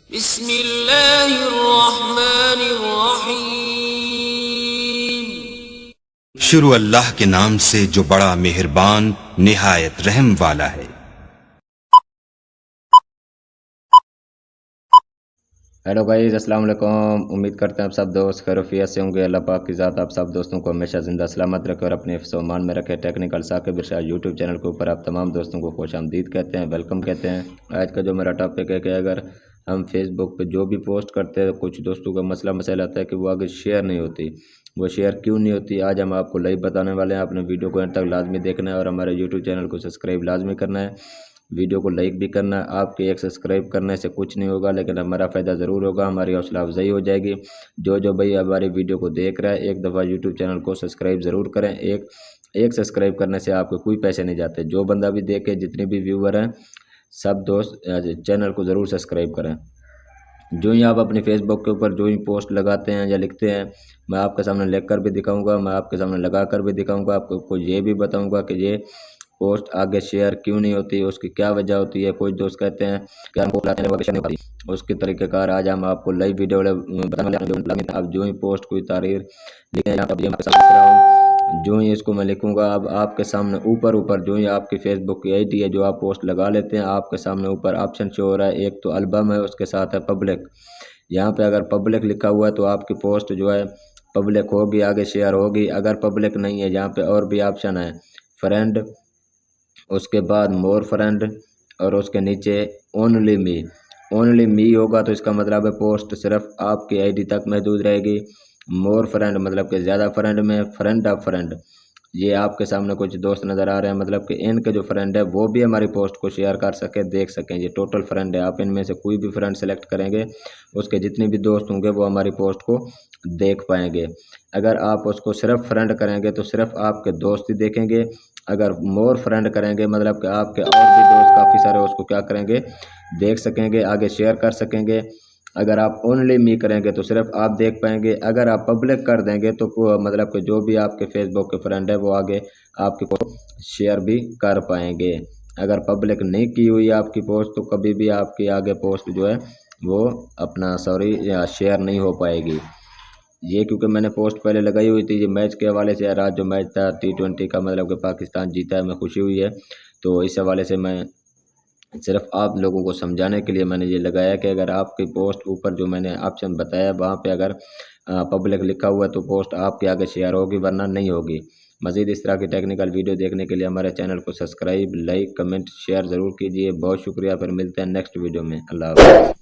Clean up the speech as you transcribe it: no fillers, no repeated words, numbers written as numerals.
बिस्मिल्लाहिर्रहमानिर्रहीम। शुरू अल्लाह के नाम से जो बड़ा मेहरबान निहायत रहम वाला है। हेलो गाइस, अस्सलाम वालेकुम। उम्मीद करते हैं आप सब दोस्त खैरियत से होंगे। अल्लाह पाक की ज़ात आप सब दोस्तों को हमेशा जिंदा सलामत रखे और अपने हिफ्ज़-ओ-मान में रखे। टेक्निकल साकिब इरशाद यूट्यूब चैनल के ऊपर आप तमाम दोस्तों को खुशामदीद कहते हैं, वेलकम कहते हैं। आज का जो मेरा टॉपिक है कि अगर हम फेसबुक पे जो भी पोस्ट करते हैं, कुछ दोस्तों का मसला आता है कि वो आगे शेयर नहीं होती। वो शेयर क्यों नहीं होती, आज हम आपको लाइव बताने वाले हैं। आपने वीडियो को अंत तक लाजमी देखना है और हमारे यूट्यूब चैनल को सब्सक्राइब लाजमी करना है। वीडियो को लाइक भी करना है। आपके एक सब्सक्राइब करने से कुछ नहीं होगा, लेकिन हमारा फ़ायदा ज़रूर होगा, हमारी हौसला अफजाई हो जाएगी। जो भाई हमारी वीडियो को देख रहा है, एक दफ़ा यूट्यूब चैनल को सब्सक्राइब ज़रूर करें। एक सब्सक्राइब करने से आपको कोई पैसे नहीं जाते। जो बंदा भी देखे, जितने भी व्यूवर हैं, सब दोस्त चैनल को ज़रूर सब्सक्राइब करें। जो ही आप अपनी फेसबुक के ऊपर जो ही पोस्ट लगाते हैं या लिखते हैं, मैं आपके सामने लिख कर भी दिखाऊंगा, मैं आपके सामने लगा कर भी दिखाऊंगा। आपको ये भी बताऊंगा कि ये पोस्ट आगे शेयर क्यों नहीं होती, उसकी क्या वजह होती है। कुछ दोस्त कहते हैं कि हमको नहीं पाती, उसके तरीक़ेकार आज हम आपको लाइव वीडियो बताने वाले हैं। अब जो ही पोस्ट कोई तारीर लिखें, जो ही इसको मैं लिखूंगा, अब आपके सामने ऊपर जो ही आपकी फेसबुक की आईडी है, जो आप पोस्ट लगा लेते हैं, आपके सामने ऊपर ऑप्शन शो हो रहा है। एक तो एल्बम है, उसके साथ है पब्लिक। यहाँ पे अगर पब्लिक लिखा हुआ है तो आपकी पोस्ट जो है पब्लिक होगी, आगे शेयर होगी। अगर पब्लिक नहीं है, यहाँ पे और भी ऑप्शन है, फ्रेंड, उसके बाद मोर फ्रेंड और उसके नीचे ओनली मी होगा तो इसका मतलब है पोस्ट सिर्फ आपकी आईडी तक महदूद रहेगी। मोर फ्रेंड मतलब कि ज़्यादा फ्रेंड में फ्रेंड ऑफ फ्रेंड, ये आपके सामने कुछ दोस्त नज़र आ रहे हैं, मतलब कि इनके जो फ्रेंड है वो भी हमारी पोस्ट को शेयर कर सके, देख सकें। ये टोटल फ्रेंड है, आप इनमें से कोई भी फ्रेंड सेलेक्ट करेंगे, उसके जितने भी दोस्त होंगे वो हमारी पोस्ट को देख पाएंगे। अगर आप उसको सिर्फ फ्रेंड करेंगे तो सिर्फ आपके दोस्त ही देखेंगे। अगर मोर फ्रेंड करेंगे मतलब कि आपके और भी दोस्त काफ़ी सारे उसको क्या करेंगे, देख सकेंगे, आगे शेयर कर सकेंगे। अगर आप ओनली मी करेंगे तो सिर्फ आप देख पाएंगे। अगर आप पब्लिक कर देंगे तो मतलब कि जो भी आपके फेसबुक के फ्रेंड है वो आगे आपके पोस्ट शेयर भी कर पाएंगे। अगर पब्लिक नहीं की हुई है आपकी पोस्ट तो कभी भी आपकी आगे पोस्ट जो है वो अपना या शेयर नहीं हो पाएगी। ये क्योंकि मैंने पोस्ट पहले लगाई हुई थी, ये मैच के हवाले से। रात जो मैच था T20 का, मतलब कि पाकिस्तान जीता है, मैं खुशी हुई है, तो इस हवाले से मैं सिर्फ आप लोगों को समझाने के लिए मैंने ये लगाया कि अगर आपकी पोस्ट ऊपर जो मैंने ऑप्शन बताया वहाँ पे अगर पब्लिक लिखा हुआ है तो पोस्ट आपके आगे शेयर होगी, वरना नहीं होगी। मज़ीद इस तरह की टेक्निकल वीडियो देखने के लिए हमारे चैनल को सब्सक्राइब, लाइक, कमेंट, शेयर ज़रूर कीजिए। बहुत शुक्रिया। फिर मिलते हैं नेक्स्ट वीडियो में। अल्लाह हाफ़िज़।